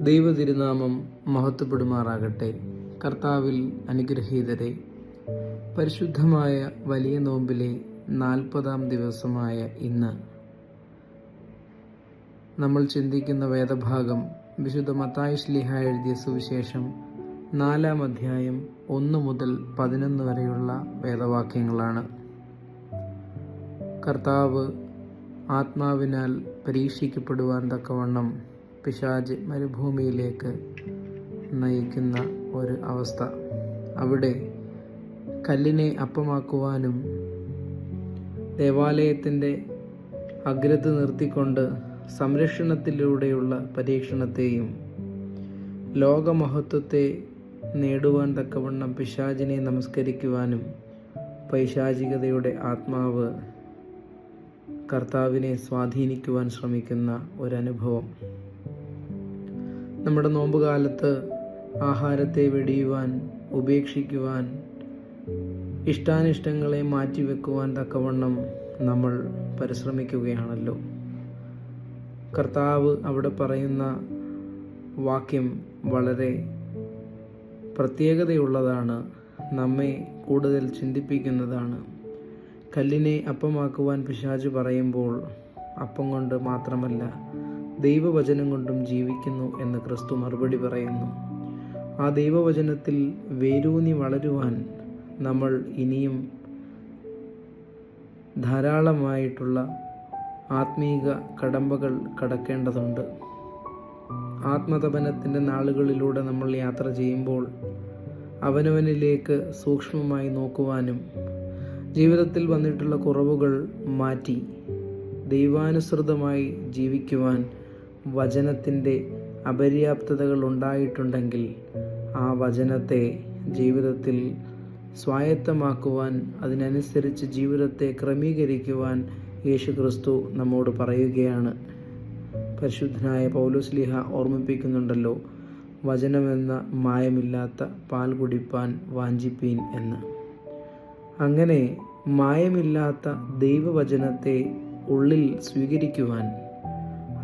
ദൈവതിരുനാമം മഹത്വപ്പെടുമാറാകട്ടെ. കർത്താവിൽ അനുഗ്രഹീതരെ, പരിശുദ്ധമായ വലിയ നോമ്പിലെ 40-ാം ദിവസമായ ഇന്ന് നമ്മൾ ചിന്തിക്കുന്ന വേദഭാഗം വിശുദ്ധ മത്തായി ശ്ലീഹ എഴുതിയ സുവിശേഷം 4-ാം അധ്യായം 1 മുതൽ 11 വരെയുള്ള വേദവാക്യങ്ങളാണ്. കർത്താവ് ആത്മാവിനാൽ പരീക്ഷിക്കപ്പെടുവാൻ തക്കവണ്ണം പിശാച് മരുഭൂമിയിലേക്ക് നയിക്കുന്ന ഒരു അവസ്ഥ. അവിടെ കല്ലിനെ അപ്പമാക്കുവാനും ദേവാലയത്തിൻ്റെ അഗ്രത്ത് നിർത്തിക്കൊണ്ട് സംരക്ഷണത്തിലൂടെയുള്ള പരീക്ഷണത്തെയും ലോകമഹത്വത്തെ നേടുവാൻ തക്കവണ്ണം പിശാചിനെ നമസ്കരിക്കുവാനും പൈശാചികതയുടെ ആത്മാവ് കർത്താവിനെ സ്വാധീനിക്കുവാൻ ശ്രമിക്കുന്ന ഒരനുഭവം. നമ്മുടെ നോമ്പുകാലത്ത് ആഹാരത്തെ വെടിയുവാൻ, ഉപേക്ഷിക്കുവാൻ, ഇഷ്ടാനിഷ്ടങ്ങളെ മാറ്റിവെക്കുവാൻ തക്കവണ്ണം നമ്മൾ പരിശ്രമിക്കുകയാണല്ലോ. കർത്താവ് അവിടെ പറയുന്ന വാക്യം വളരെ പ്രത്യേകതയുള്ളതാണ്, നമ്മെ കൂടുതൽ ചിന്തിപ്പിക്കുന്നതാണ്. കല്ലിനെ അപ്പമാക്കുവാൻ പിശാച് പറയുമ്പോൾ അപ്പം കൊണ്ട് മാത്രമല്ല, ദൈവവചനം കൊണ്ടും ജീവിക്കുന്നു എന്ന് ക്രിസ്തു മറുപടി പറയുന്നു. ആ ദൈവവചനത്തിൽ വേരൂന്നി വളരുവാൻ നമ്മൾ ഇനിയും ധാരാളമായിട്ടുള്ള ആത്മീക കടമ്പകൾ കടക്കേണ്ടതുണ്ട്. ആത്മതപനത്തിൻ്റെ നാളുകളിലൂടെ നമ്മൾ യാത്ര ചെയ്യുമ്പോൾ അവനവനിലേക്ക് സൂക്ഷ്മമായി നോക്കുവാനും ജീവിതത്തിൽ വന്നിട്ടുള്ള കുറവുകൾ മാറ്റി ദൈവാനുസൃതമായി ജീവിക്കുവാൻ വചനത്തിൻ്റെ അപര്യാപ്തതകൾ ഉണ്ടായിട്ടുണ്ടെങ്കിൽ ആ വചനത്തെ ജീവിതത്തിൽ സ്വായത്തമാക്കുവാൻ, അതിനനുസരിച്ച് ജീവിതത്തെ ക്രമീകരിക്കുവാൻ യേശുക്രിസ്തു നമ്മോട് പറയുകയാണ്. പരിശുദ്ധനായ പൗലോസ്ലീഹ ഓർമ്മിപ്പിക്കുന്നുണ്ടല്ലോ, വചനമെന്ന മായമില്ലാത്ത പാൽ കുടിപ്പാൻ വാഞ്ചിപ്പീൻ എന്ന്. അങ്ങനെ മായമില്ലാത്ത ദൈവവചനത്തെ ഉള്ളിൽ സ്വീകരിക്കുവാൻ,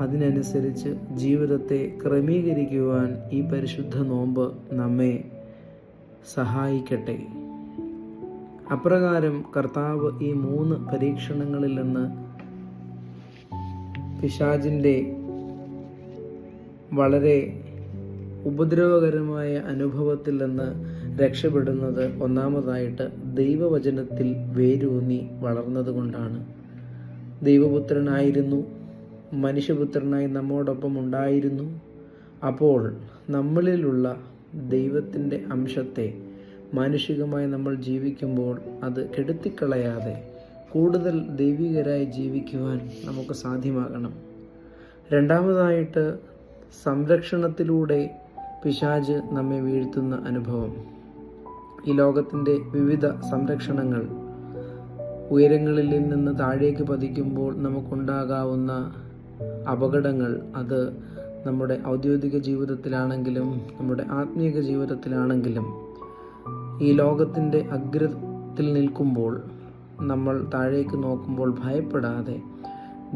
അതിനനുസരിച്ച് ജീവിതത്തെ ക്രമീകരിക്കുവാൻ ഈ പരിശുദ്ധ നോമ്പ് നമ്മെ സഹായിക്കട്ടെ. അപ്രകാരം കർത്താവ് ഈ 3 പരീക്ഷണങ്ങളിൽ നിന്ന്, പിശാചിൻ്റെ വളരെ ഉപദ്രവകരമായ അനുഭവത്തിൽ നിന്ന് രക്ഷപ്പെടുന്നത് ഒന്നാമതായിട്ട് ദൈവവചനത്തിൽ വേരൂന്നി വളർന്നതുകൊണ്ടാണ്. ദൈവപുത്രനായിരുന്നു, മനുഷ്യപുത്രനായി നമ്മോടൊപ്പം ഉണ്ടായിരുന്നു. അപ്പോൾ നമ്മളിലുള്ള ദൈവത്തിൻ്റെ അംശത്തെ മാനുഷികമായി നമ്മൾ ജീവിക്കുമ്പോൾ അത് കെടുത്തിക്കളയാതെ കൂടുതൽ ദൈവികരായി ജീവിക്കുവാൻ നമുക്ക് സാധ്യമാകണം. രണ്ടാമതായിട്ട് സംരക്ഷണത്തിലൂടെ പിശാച് നമ്മെ വീഴ്ത്തുന്ന അനുഭവം. ഈ ലോകത്തിൻ്റെ വിവിധ സംരക്ഷണങ്ങൾ ഉയരങ്ങളിൽ നിന്ന് താഴേക്ക് പതിക്കുമ്പോൾ നമുക്കുണ്ടാകാവുന്ന അപകടങ്ങൾ, അത് നമ്മുടെ ഔദ്യോഗിക ജീവിതത്തിലാണെങ്കിലും നമ്മുടെ ആത്മീക ജീവിതത്തിലാണെങ്കിലും, ഈ ലോകത്തിൻ്റെ അഗ്രത്തിൽ നിൽക്കുമ്പോൾ നമ്മൾ താഴേക്ക് നോക്കുമ്പോൾ ഭയപ്പെടാതെ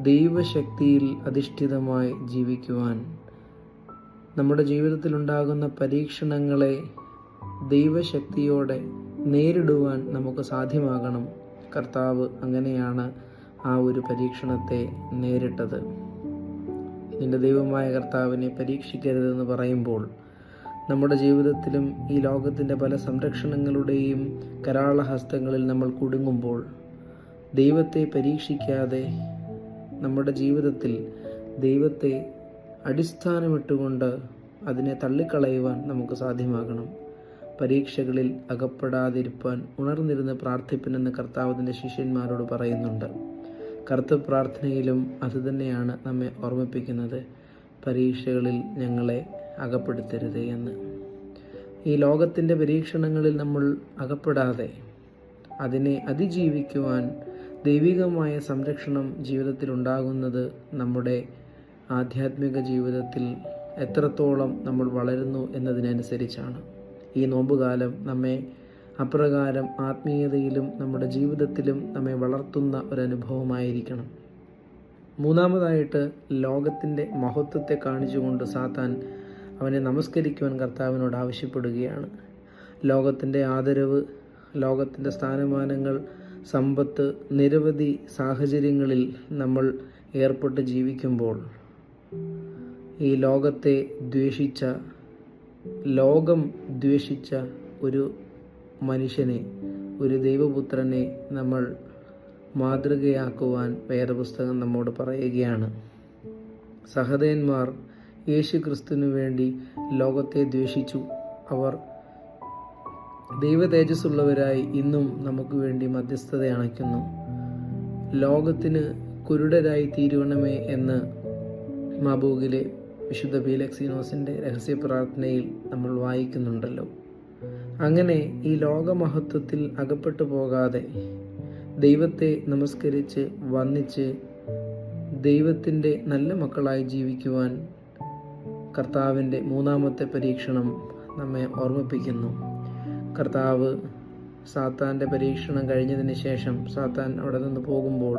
ദൈവശക്തിയിൽ അധിഷ്ഠിതമായി ജീവിക്കുവാൻ, നമ്മുടെ ജീവിതത്തിലുണ്ടാകുന്ന പരീക്ഷണങ്ങളെ ദൈവശക്തിയോടെ നേരിടുവാൻ നമുക്ക് സാധ്യമാകണം. കർത്താവ് അങ്ങനെയാണ് ആ ഒരു പരീക്ഷണത്തെ നേരിട്ടത്. നിന്റെ ദൈവമായ കർത്താവിനെ പരീക്ഷിക്കരുതെന്ന് പറയുമ്പോൾ നമ്മുടെ ജീവിതത്തിലും ഈ ലോകത്തിൻ്റെ പല സംരക്ഷണങ്ങളുടെയും കരാളഹസ്തങ്ങളിൽ നമ്മൾ കുടുങ്ങുമ്പോൾ ദൈവത്തെ പരീക്ഷിക്കാതെ നമ്മുടെ ജീവിതത്തിൽ ദൈവത്തെ അടിസ്ഥാനമിട്ടുകൊണ്ട് അതിനെ തള്ളിക്കളയുവാൻ നമുക്ക് സാധ്യമാകണം. പരീക്ഷകളിൽ അകപ്പെടാതിരിപ്പാൻ ഉണർന്നിരുന്ന് പ്രാർത്ഥിപ്പനെന്ന് കർത്താവ് തൻ്റെ ശിഷ്യന്മാരോട് പറയുന്നുണ്ട്. കർത്തൃ പ്രാർത്ഥനയിലും അതുതന്നെയാണ് നമ്മെ ഓർമ്മിപ്പിക്കുന്നത്, പരീക്ഷകളിൽ ഞങ്ങളെ അകപ്പെടുത്തരുതേ എന്ന്. ഈ ലോകത്തിൻ്റെ പരീക്ഷണങ്ങളിൽ നമ്മൾ അകപ്പെടാതെ അതിനെ അതിജീവിക്കുവാൻ ദൈവികമായ സംരക്ഷണം ജീവിതത്തിൽ ഉണ്ടാകുന്നത് നമ്മുടെ ആധ്യാത്മിക ജീവിതത്തിൽ എത്രത്തോളം നമ്മൾ വളരുന്നു എന്നതിനനുസരിച്ചാണ്. ഈ നോമ്പുകാലം നമ്മെ അപ്രകാരം ആത്മീയതയിലും നമ്മുടെ ജീവിതത്തിലും നമ്മെ വളർത്തുന്ന ഒരനുഭവമായിരിക്കണം. മൂന്നാമതായിട്ട് ലോകത്തിൻ്റെ മഹത്വത്തെ കാണിച്ചുകൊണ്ട് സാത്താൻ അവനെ നമസ്കരിക്കുവാൻ കർത്താവിനോട് ആവശ്യപ്പെടുകയാണ്. ലോകത്തിൻ്റെ ആദരവ്, ലോകത്തിൻ്റെ സ്ഥാനമാനങ്ങൾ, സമ്പത്ത്, നിരവധി സാഹചര്യങ്ങളിൽ നമ്മൾ ഏർപ്പെട്ട് ജീവിക്കുമ്പോൾ ഈ ലോകം ദ്വേഷിച്ച ഒരു മനുഷ്യനെ, ഒരു ദൈവപുത്രനെ നമ്മൾ മാതൃകയാക്കുവാൻ വേദപുസ്തകം നമ്മോട് പറയുകയാണ്. സഹദയന്മാർ യേശു ക്രിസ്തുവിനു വേണ്ടി ലോകത്തെ ദ്വേഷിച്ചു. അവർ ദൈവ തേജസ്സുള്ളവരായി ഇന്നും നമുക്ക് വേണ്ടി മധ്യസ്ഥത അണയ്ക്കുന്നു. ലോകത്തിന് കുരുടരായി തീരുവണമേ എന്ന് മാബൂഗിലെ വിശുദ്ധ പീലക്സീനോസിൻ്റെ രഹസ്യ പ്രാർത്ഥനയിൽ നമ്മൾ വായിക്കുന്നുണ്ടല്ലോ. അങ്ങനെ ഈ ലോകമഹത്വത്തിൽ അകപ്പെട്ടു പോകാതെ ദൈവത്തെ നമസ്കരിച്ച് വന്ദിച്ച് ദൈവത്തിൻ്റെ നല്ല മക്കളായി ജീവിക്കുവാൻ കർത്താവിൻ്റെ മൂന്നാമത്തെ പരീക്ഷണം നമ്മെ ഓർമ്മിപ്പിക്കുന്നു. കർത്താവ് സാത്താൻ്റെ പരീക്ഷണം കഴിഞ്ഞതിന് ശേഷം സാത്താൻ അവിടെ നിന്ന് പോകുമ്പോൾ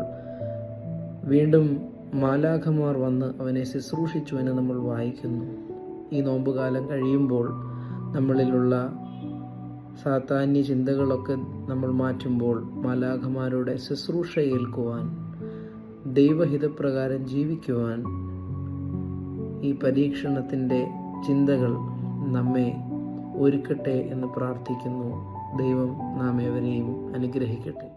വീണ്ടും മാലാഖമാർ വന്ന് അവനെ ശുശ്രൂഷിച്ചു എന്ന് നമ്മൾ വായിക്കുന്നു. ഈ നോമ്പുകാലം കഴിയുമ്പോൾ നമ്മളിലുള്ള സാത്താന്യ ചിന്തകളൊക്കെ നമ്മൾ മാറ്റുമ്പോൾ മാലാഖമാരുടെ ശുശ്രൂഷ ഏൽക്കുവാൻ, ദൈവഹിതപ്രകാരം ജീവിക്കുവാൻ ഈ പരീക്ഷണത്തിൻ്റെ ചിന്തകൾ നമ്മെ ഒരുക്കട്ടെ എന്ന് പ്രാർത്ഥിക്കുന്നു. ദൈവം നാം ഏവരെയും അനുഗ്രഹിക്കട്ടെ.